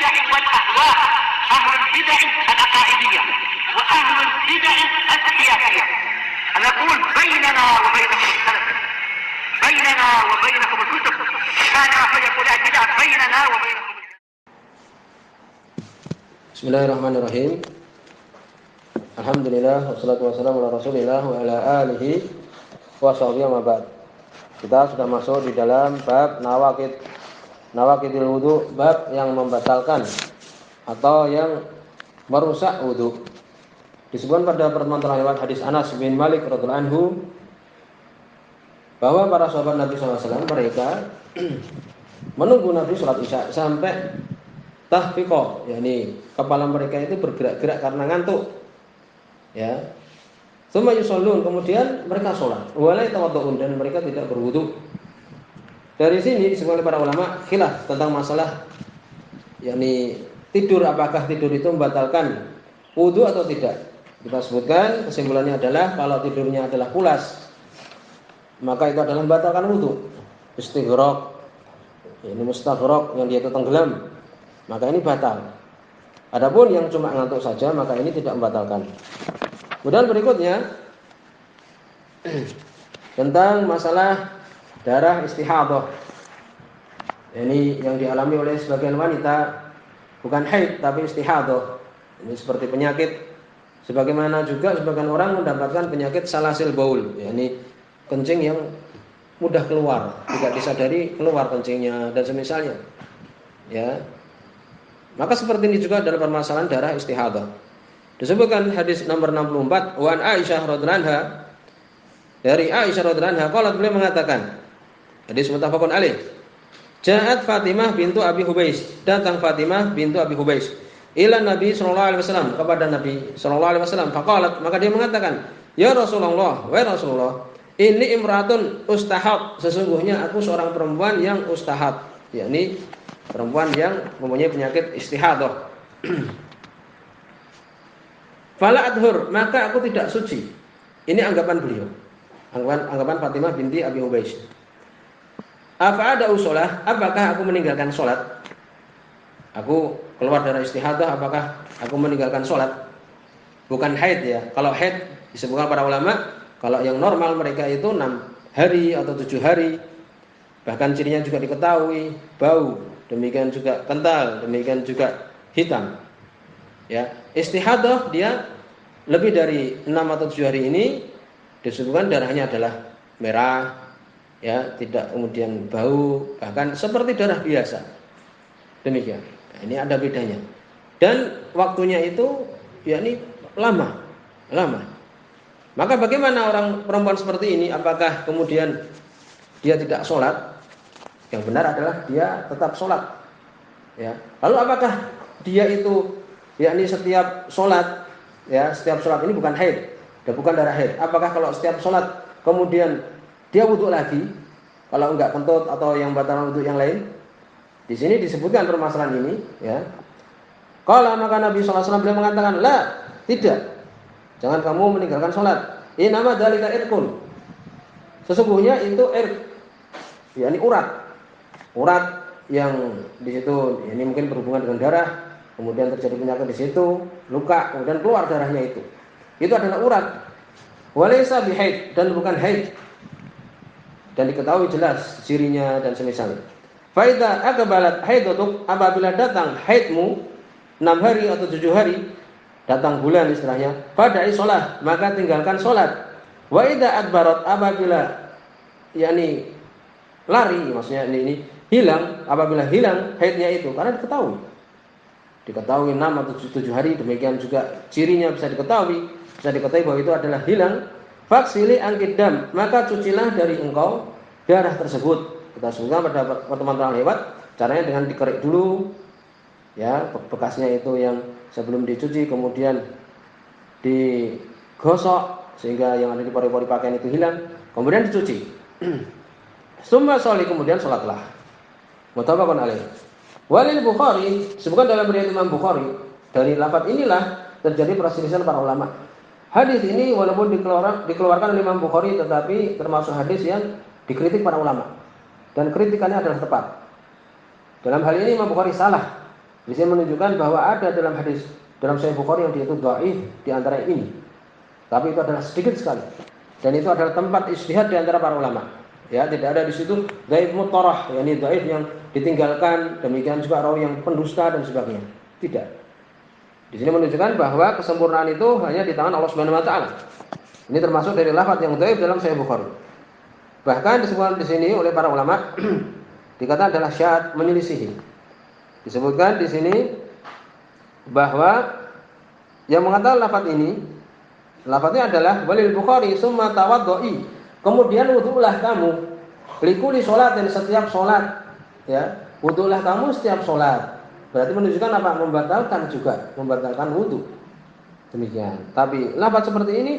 البدع والأهواء، أهل البدع العقائدية وأهل البدع السياسية. نقول بيننا وبينكم السلف، بيننا وبينكم الكتب، كان فيقول البدع بيننا وبينكم. Bismillahirrahmanirrahim. Alhamdulillah wassalatu wassalamu ala Rasulillah wa ala alihi wa sahbihi wa ba'd. Kita sudah masuk di dalam bab nawaqidil wudu, bab yang membatalkan atau yang merusak wudu. Disebutkan pada pertemuan lewat hadis Anas bin Malik radhiyallahu anhu bahwa para sahabat Nabi SAW mereka menunggu Nabi sholat isya sampai tahfiqah, yakni kepala mereka itu bergerak-gerak karena ngantuk. Ya. Tsumma yusallun, kemudian mereka sholat. Walai tawaddu'un, dan mereka tidak berwudu. Dari sini disebutkan oleh para ulama khilaf tentang masalah yakni tidur, apakah tidur itu membatalkan wudu atau tidak. Kita sebutkan kesimpulannya adalah kalau tidurnya adalah pulas, maka itu adalah membatalkan wudu. Istighraq, ini mustaghraq, yang dia itu tenggelam, maka ini batal. Adapun yang cuma ngantuk saja, maka ini tidak membatalkan. Kemudian berikutnya tentang masalah darah istihadah. Ini yang dialami oleh sebagian wanita, bukan haid tapi istihadah. Ini seperti penyakit, sebagaimana juga sebagian orang mendapatkan penyakit salasil baul, yakni kencing yang mudah keluar, tidak disadari keluar kencingnya dan semisalnya. Ya. Maka seperti ini juga dalam permasalahan darah istihadah. Disebutkan hadis nomor 64, wa an Aisyah radhiyallahu anha, dari Aisyah radhiyallahu anha qalat, beliau mengatakan, hadis muttafaqun alaih, ja'at Fatimah bintu Abi Hubais, datang Fatimah bintu Abi Hubais ila Nabi sallallahu alaihi wasallam, kepada Nabi sallallahu alaihi wasallam, faqalat, maka dia mengatakan, ya Rasulullah, wahai Rasulullah, ini imratun ustahad, sesungguhnya aku seorang perempuan yang ustahad, yakni perempuan yang mempunyai penyakit istihadah. Fala adhur, maka aku tidak suci. Ini anggapan beliau, anggapan Fatimah binti Abi Hubais. Afa ada usolah, apakah aku meninggalkan sholat? Aku keluar dari istihadah, apakah aku meninggalkan sholat? Bukan haid ya. Kalau haid disebutkan para ulama, kalau yang normal mereka itu 6 hari atau 7 hari. Bahkan cirinya juga diketahui, bau, demikian juga kental, demikian juga hitam. Ya, istihadah dia lebih dari 6 atau 7 hari ini disebutkan darahnya adalah merah, ya, tidak kemudian bau, bahkan seperti darah biasa. Demikian. Nah, ini ada bedanya. Dan waktunya itu yakni lama. Maka bagaimana orang perempuan seperti ini, apakah kemudian dia tidak sholat? Yang benar adalah dia tetap sholat. Ya. Lalu apakah dia itu yakni setiap sholat, ya, setiap sholat ini bukan haid dan bukan darah haid, apakah kalau setiap sholat kemudian dia wudu lagi, kalau enggak kentut atau yang batal wudu yang lain? Di sini disebutkan permasalahan ini, ya. Kalau maka Nabi SAW beliau mengatakan, la, tidak, jangan kamu meninggalkan sholat. Ini nama dzalika irqun, sesungguhnya itu irq, yakni urat yang di situ ini mungkin berhubungan dengan darah, kemudian terjadi penyakit di situ, luka, kemudian keluar darahnya itu adalah urat. Walaysa bihaid, dan bukan haid, dan diketahui jelas cirinya dan semisalnya. Fa idza aqbalat haidatuk, apabila datang haidmu 6 hari atau 7 hari, datang bulan istilahnya, fada'i shalah, maka tinggalkan salat. Wa idza adbarat, apabila yakni lari, maksudnya ini hilang, apabila hilang haidnya itu, karena diketahui 6 atau 7 hari, demikian juga cirinya bisa diketahui bahwa itu adalah hilang. Faksili angkidam, maka cucilah dari engkau darah tersebut. Kita sebutkan pada pertemuan terakhir lewat, caranya dengan dikerik dulu, ya, bekasnya itu yang sebelum dicuci, kemudian digosok sehingga yang ada di pori-pori pakaian itu hilang, kemudian dicuci. Summa sholli, kemudian sholatlah. Muttafaqun alaih. Walil Bukhari, sebutkan dalam riwayat Imam Bukhari, dari lafaz inilah terjadi perselisihan para ulama. Hadis ini walaupun dikeluarkan oleh Imam Bukhari, tetapi termasuk hadis yang dikritik para ulama, dan kritikannya adalah tepat. Dalam hal ini Imam Bukhari salah Di sini menunjukkan bahwa ada dalam hadis dalam Sahih Bukhari yang dia itu dhaif di antara ini. Tapi itu adalah sedikit sekali. Dan itu adalah tempat ijtihad di antara para ulama. Ya, tidak ada di situ dhaif muttarah, yakni dhaif yang ditinggalkan, demikian juga rawi yang pendusta dan sebagainya. Tidak. Di sini menunjukkan bahwa kesempurnaan itu hanya di tangan Allah Subhanahu wa taala. Ini termasuk dari lafaz yang dhaif dalam Sahih Bukhari. Bahkan disebutkan di sini oleh para ulama dikatakan adalah syad, menyelisihi. Disebutkan di sini bahwa yang mengatakan lafaznya adalah walil Bukhari summa tawaddu'i. Kemudian wudu'lah kamu likuli salat dan setiap salat, ya. Wudu'lah kamu setiap salat. Berarti menunjukkan apa? Membatalkan wudu. Demikian. Tapi lafaz seperti ini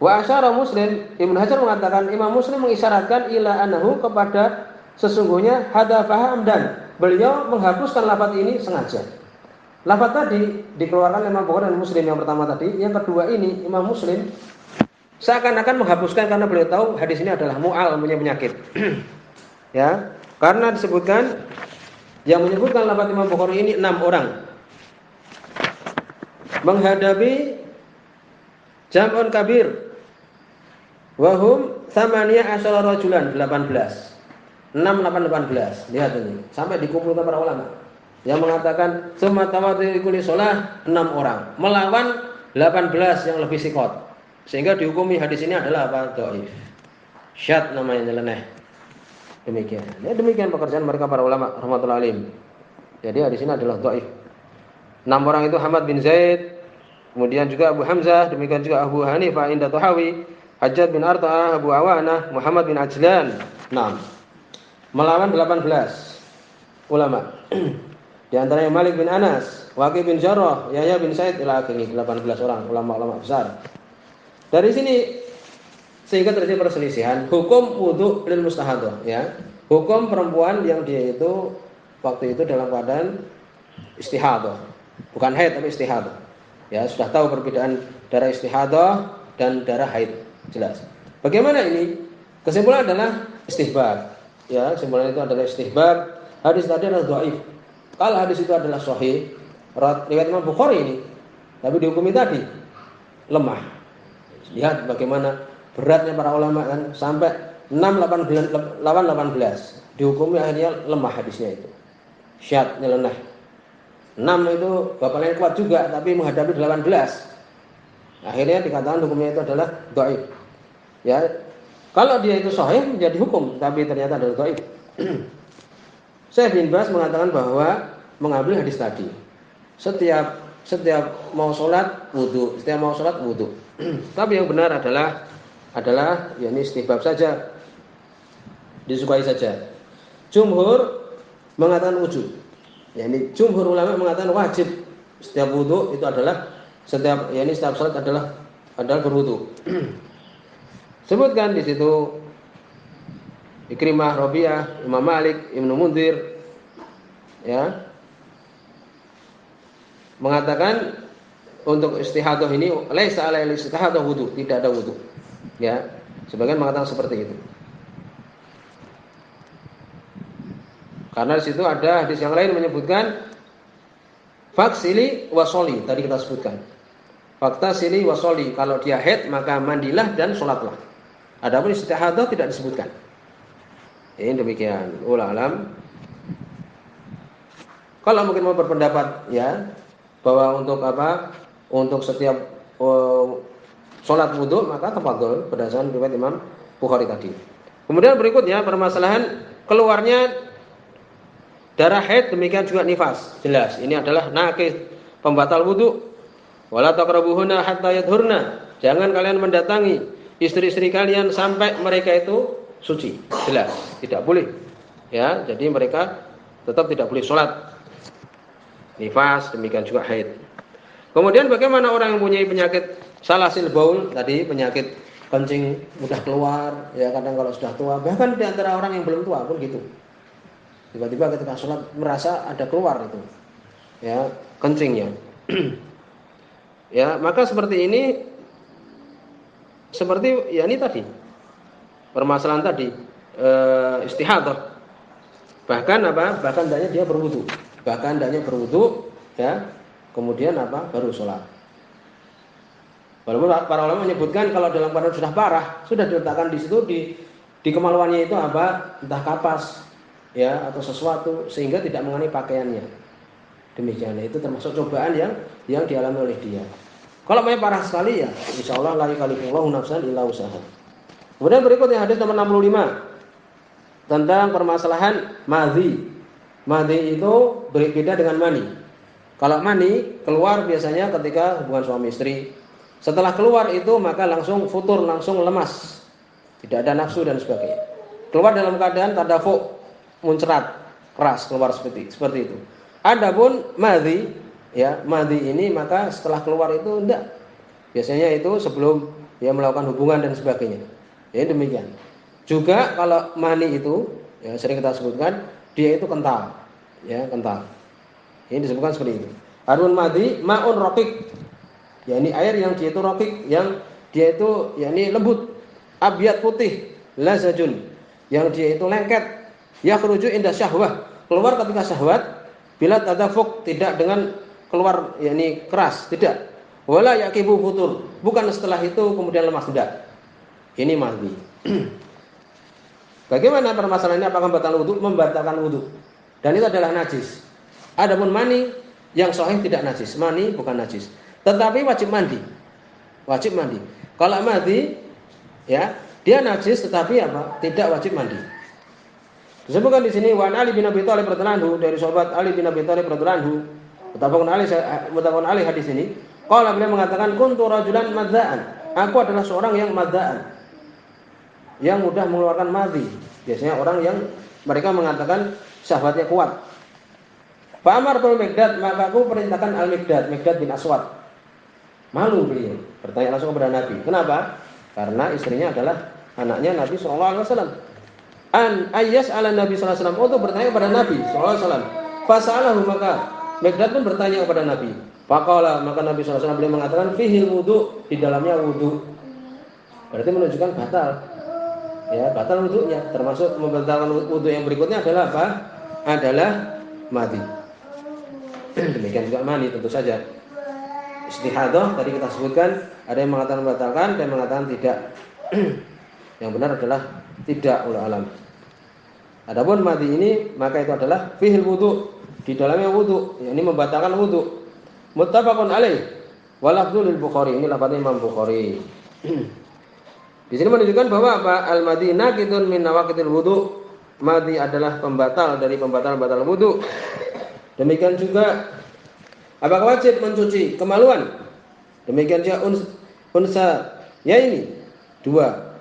wa asyara Muslim, Ibnu Hajar mengatakan Imam Muslim mengisyaratkan ila annahu kepada sesungguhnya hadafaha amdan. Beliau menghapuskan lafaz ini sengaja. Lafaz tadi dikeluarkan oleh Imam Bukhari dan Muslim yang pertama tadi, yang kedua ini Imam Muslim seakan-akan menghapuskan karena beliau tahu hadis ini adalah mu'al, punya penyakit. Ya, karena disebutkan yang menyebutkan lafaz Imam Bukhari ini 6 orang. Menghadapi jam'un kabir wahum thamaniyah asyara rajulan 18. 6, 8, 18. Lihat ini. Sampai dikumpulkan para ulama yang mengatakan summa tawaddu'i kulli shalah 6 orang melawan 18 yang lebih sikot. Sehingga dihukumi hadis ini adalah apa? Dhaif. Syad namanya, nyeleneh. Demikian. Ya, demikian pekerjaan mereka para ulama rahmatullahi alaihim. Jadi hadis ini adalah dhaif. 6 orang itu Hamad bin Zaid, kemudian juga Abu Hamzah, demikian juga Abu Hanifah inda Tahawi, Hajjaj bin Arta'ah, Abu Awanah, Muhammad bin Ajlan. 6 melawan 18 ulama. Di antaranya Malik bin Anas, Waqi bin Jarrah, Yahya bin Sa'id ila akhirih, 18 orang ulama-ulama besar. Dari sini sehingga terjadi perselisihan hukum wudu lil mustahadah, ya. Hukum perempuan yang dia itu waktu itu dalam keadaan istihadah. Bukan haid tapi istihadah. Ya, sudah tahu perbedaan darah istihadah dan darah haid, jelas. Bagaimana ini? Kesimpulan adalah istihbab. Ya, kesimpulan itu adalah istihbab. Hadis tadi adalah dhaif. Kalau hadis itu adalah sahih, riwayat Imam Bukhari ini, tapi dihukumi tadi lemah. Lihat bagaimana beratnya para ulama kan, sampai 6 lawan 18. Dihukumi akhirnya lemah hadisnya itu. Syad, nyeleneh. 6 itu bapaknya kuat juga tapi menghadapi 18. Akhirnya dikatakan hukumnya itu adalah dhaif. Ya. Kalau dia itu sahih menjadi hukum, tapi ternyata adalah dhaif. Syekh bin Baz mengatakan bahwa mengambil hadis tadi. Setiap mau sholat wudu, Tapi yang benar adalah yakni istihbab saja, disukai saja. Jumhur mengatakan wujub. Yakni jumhur ulama mengatakan wajib. Setiap wudu itu adalah setiap sholat adalah berwudu. Sebutkan di situ Ikrimah, Rabi'ah, Imam Malik, Ibnu Munzir, ya, mengatakan untuk istihadah ini laisa alal istihadah wudu, tidak ada wudu. Ya, sebagian mengatakan seperti itu. Karena di situ ada hadis yang lain menyebutkan faksili wasoli, tadi kita sebutkan. Faktasili wasoli, kalau dia haid maka mandilah dan sholatlah. Adapun istihadah tidak disebutkan. Ini demikian. Wallahu alam. Kalau mungkin mau berpendapat ya bahwa untuk apa? Untuk setiap sholat wudu maka tafadhol berdasarkan riwayat Imam Bukhari tadi. Kemudian berikutnya permasalahan keluarnya darah haid, demikian juga nifas. Jelas ini adalah naqis, pembatal wudu. Wala taqrabuhunna hatta yadhurna. Jangan kalian mendatangi istri-istri kalian sampai mereka itu suci. Jelas, tidak boleh. Ya, jadi mereka tetap tidak boleh sholat. Nifas, demikian juga haid. Kemudian bagaimana orang yang punya penyakit salasil baul tadi, penyakit kencing mudah keluar, ya kadang kalau sudah tua, bahkan di antara orang yang belum tua pun gitu. Tiba-tiba ketika sholat merasa ada keluar itu, ya kencingnya. Ya, maka seperti ini, seperti ya ini tadi permasalahan tadi istihadah. Bahkan apa? Bahkan hendaknya dia berwudu. ya, kemudian apa? Baru sholat. Walaupun para ulama menyebutkan kalau dalam keadaan sudah parah, sudah diletakkan di situ di kemaluannya itu apa? Entah kapas, ya, atau sesuatu sehingga tidak mengenai pakaiannya. Demikian, itu termasuk cobaan yang dialami oleh dia. Kalau memang parah sekali ya, insya Allah la yukallifullahu nafsan illa usaha. Kemudian berikutnya hadis nomor 65 tentang permasalahan madhi. Madhi itu berbeda dengan mani. Kalau mani keluar biasanya ketika hubungan suami istri. Setelah keluar itu maka langsung futur, langsung lemas, tidak ada nafsu dan sebagainya. Keluar dalam keadaan tadafuk, muncrat, keras keluar seperti itu. Adapun madhi, ya, madhi ini maka setelah keluar itu enggak. Biasanya itu sebelum dia melakukan hubungan dan sebagainya. Ya demikian. Juga kalau mani itu, ya, sering kita sebutkan dia itu kental, ya, kental. Ini disebutkan seperti itu. Adapun madhi ma'un raqiq, ya, ini air yang dia itu raqiq, yang dia itu ya ini lembut, abyad putih, lazajun, yang dia itu lengket, yakhruju inda syahwah, keluar ketika syahwat, bila tadafuk, tidak dengan keluar ya ini keras, tidak. Wala yaqibu futur, bukan setelah itu kemudian lemas, tidak. Ini madhi. Bagaimana permasalahannya? Apakah membatalkan wudu? Membatalkan wudu. Dan itu adalah najis. Adapun mani yang sahih tidak najis. Mani bukan najis. Tetapi wajib mandi. Wajib mandi. Kalau madhi, ya, dia najis tetapi apa? Tidak wajib mandi. Disebutkan di sini wa Ali bin Abi Thalib radhiyallahu anhu, dari sahabat Ali bin Abi Thalib radhiyallahu anhu, muttafaqun alaih hadis ini. Qala, beliau mengatakan kuntu rajulan madza'an. Aku adalah seorang yang madza'an, yang mudah mengeluarkan madhi. Biasanya orang yang mereka mengatakan syahwatnya kuat. Fa amartul Miqdad, maka aku perintahkan Al-Miqdad, Miqdad bin Aswad. Malu beliau bertanya langsung kepada Nabi. Kenapa? Karena istrinya adalah anaknya Nabi sallallahu alaihi wasallam. An ayyas ala Nabi sallallahu alaihi wasallam, untuk bertanya kepada Nabi sallallahu alaihi wasallam. Fasalahu, maka Miqdad pun bertanya kepada Nabi. Faqala, maka Nabi sallallahu alaihi wasallam beliau mengatakan fihil wudu, di dalamnya wudu. Berarti menunjukkan batal. Ya, batal wudunya. Termasuk membatalkan wudu yang berikutnya adalah apa? Adalah madhi. Demikian juga mani tentu saja. Istihadah tadi kita sebutkan, ada yang mengatakan membatalkan dan mengatakan tidak. Yang benar adalah tidak, wallahu alam. Adapun madhi ini maka itu adalah fihil wudu, di dalamnya wudu, yakni membatalkan wudu. Muttafaqun alaih wa lafdzul Bukhari, ini lafaz Imam Bukhari. Di sini menunjukkan bahwa apa? Al-madhi naqidun min nawaqidil wudu. Madhi adalah pembatal dari pembatal-batal wudu. Demikian juga apakah wajib mencuci kemaluan? Demikian juga unsa, ya ini dua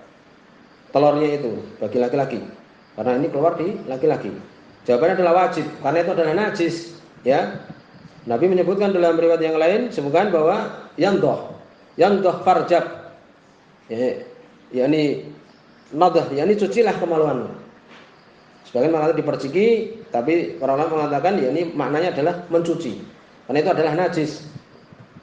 telurnya itu bagi laki-laki. Karena ini keluar di laki-laki. Jawabannya adalah wajib karena itu adalah najis, ya. Nabi menyebutkan dalam riwayat yang lain sebutkan bahwa yang doh farjab, yakni nadah, yakni cucilah kemaluanmu. Sebagian mengatakan diperciki, tapi para ulama mengatakan yakni maknanya adalah mencuci, karena itu adalah najis.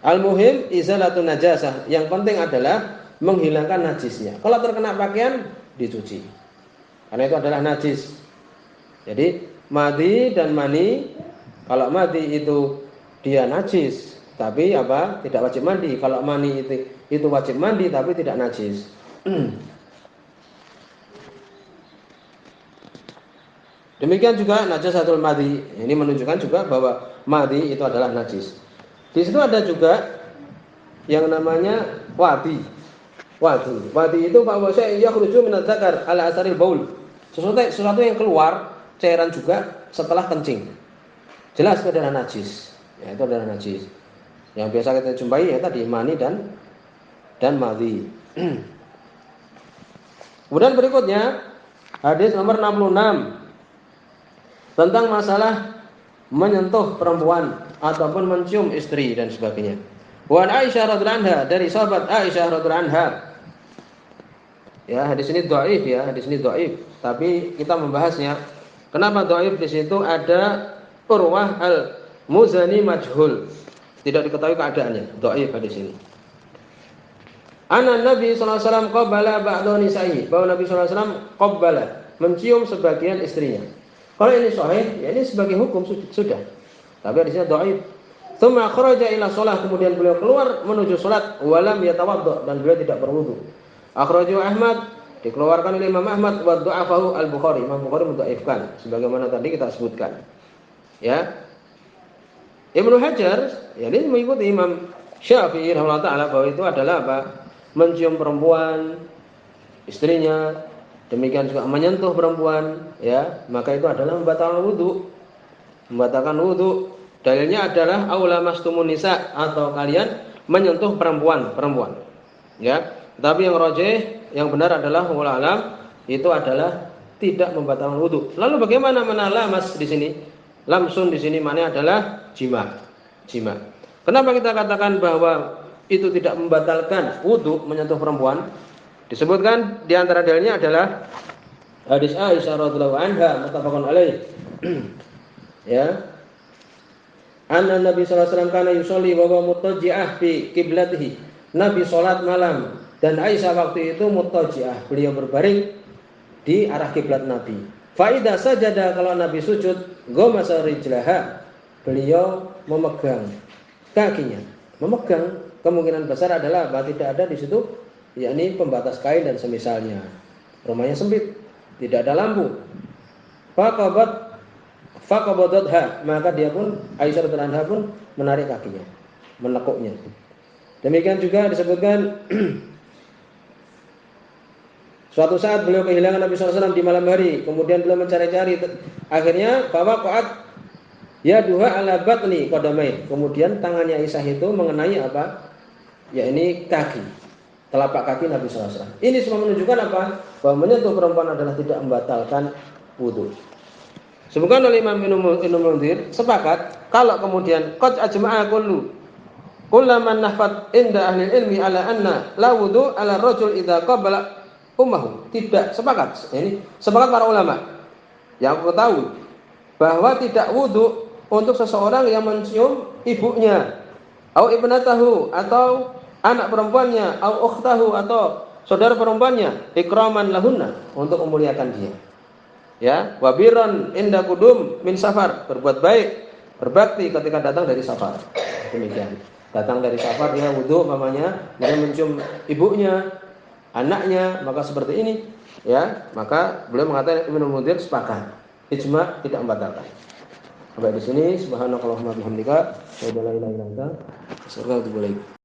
Al-muhim izalatun najasah, yang penting adalah menghilangkan najisnya. Kalau terkena pakaian dicuci, karena itu adalah najis. Jadi madhi dan mani, kalau madhi itu dia najis, tapi apa? Tidak wajib mandi. Kalau mani itu wajib mandi, tapi tidak najis. Demikian juga najasatul madhi. Ini menunjukkan juga bahwa madhi itu adalah najis. Di situ ada juga yang namanya wadi. Wadi itu bahwa saya yakhruju min adzakar ala asaril baul. Sesuatu yang keluar cairan juga setelah kencing. Jelas itu adalah najis. Ya, itu adalah najis. Yang biasa kita jumpai ya tadi mani dan madhi. Kemudian berikutnya hadis nomor 66 tentang masalah menyentuh perempuan ataupun mencium istri dan sebagainya. Wa Aisyah radhiyallahu anha, dari sahabat Aisyah radhiyallahu anha. Ya, hadis ini dhaif ya, hadis ini dhaif, tapi kita membahasnya. Kenapa dhaif? Di situ ada Urwah al-Muzani majhul. Tidak diketahui keadaannya, dhaif hadis ini. Anna Nabi sallallahu alaihi wasallam qabbala ba'dha nisa'i, bahwa Nabi sallallahu alaihi wasallam qabbala, mencium sebagian istrinya. Kalau ini sahih, ya ini sebagai hukum sudah. Tapi hadisnya dhaif. Tsumma kharaja ila shalah, kemudian beliau keluar menuju salat, walam yatawaddo, dan beliau tidak berwudu. Akhrajahu Ahmad, dikeluarkan oleh Imam Ahmad, wa dha'afahu Al-Bukhari. Imam Bukhari mendhaifkan sebagaimana tadi kita sebutkan. Ya. Ibnu Hajar, ya ini mengikuti Imam Syafi'i rahimahullah taala bahwa itu adalah apa? Mencium perempuan, istrinya, demikian juga menyentuh perempuan, ya, maka itu adalah membatalkan wudu. Membatalkan wudu. Dalilnya adalah aula mastumun nisa, atau kalian menyentuh perempuan. Ya. Tapi yang rajih, yang benar adalah wallahu alam, itu adalah tidak membatalkan wudu. Lalu bagaimana lamas di sini? Lamsun di sini maknanya adalah jima. Kenapa kita katakan bahwa itu tidak membatalkan wudu menyentuh perempuan? Disebutkan di antara dalilnya adalah hadis Aisyah radhiyallahu anha muttafaqun alaih. Ya. Anna Nabi sallallahu alaihi wasallam kana yusolli wa huwa muttaji'ah fi qiblatihi. Nabi salat malam dan Aisyah waktu itu muttaji'ah, beliau berbaring di arah kiblat Nabi. Fa idza sajada, kalau Nabi sujud, ghamasa rijlaha, beliau memegang kakinya. Memegang kemungkinan besar adalah apa? Tidak ada di situ yakni pembatas kain dan semisalnya. Rumahnya sempit, tidak ada lampu. Faqabadatha, maka dia pun, Aisyah radhiyallahu anha pun menarik kakinya, menekuknya. Demikian juga disebutkan suatu saat beliau kehilangan Nabi SAW di malam hari, kemudian beliau mencari-cari, akhirnya fawaqa'at yaduha ala batni qadamain, kemudian tangannya Aisyah itu mengenai apa? Ya ini kaki, telapak kaki Nabi SAW. Ini semua menunjukkan apa? Bahwa menyentuh perempuan adalah tidak membatalkan wudu. Sebutkan oleh Imam Ibnu Munzir, sepakat kalau kemudian qad ajma'a kullaman nahfat inda ahli ilmi ala anna la wudu ala rajul idza qabala ummahu. Tidak sepakat. Ini sepakat para ulama yang aku tahu bahwa tidak wudu untuk seseorang yang mencium ibunya, atau ibnatahu, atau anak perempuannya, atau ukhtahu, atau saudara perempuannya, ikraman lahunna, untuk memuliakan dia. Ya, wabiran inda kudum min safar, berbuat baik, berbakti ketika datang dari safar. Demikian. Datang dari safar dia wudu umpamanya, dia mencium ibunya, anaknya, maka seperti ini, ya, maka beliau mengatakan Ibnu Munzir sepakat. Ijma tidak membatalkan. Sampai di sini, subhanakallahumma bihamdika, wa la ilaha illa anta, astaghfiruka wa atubu ilaik.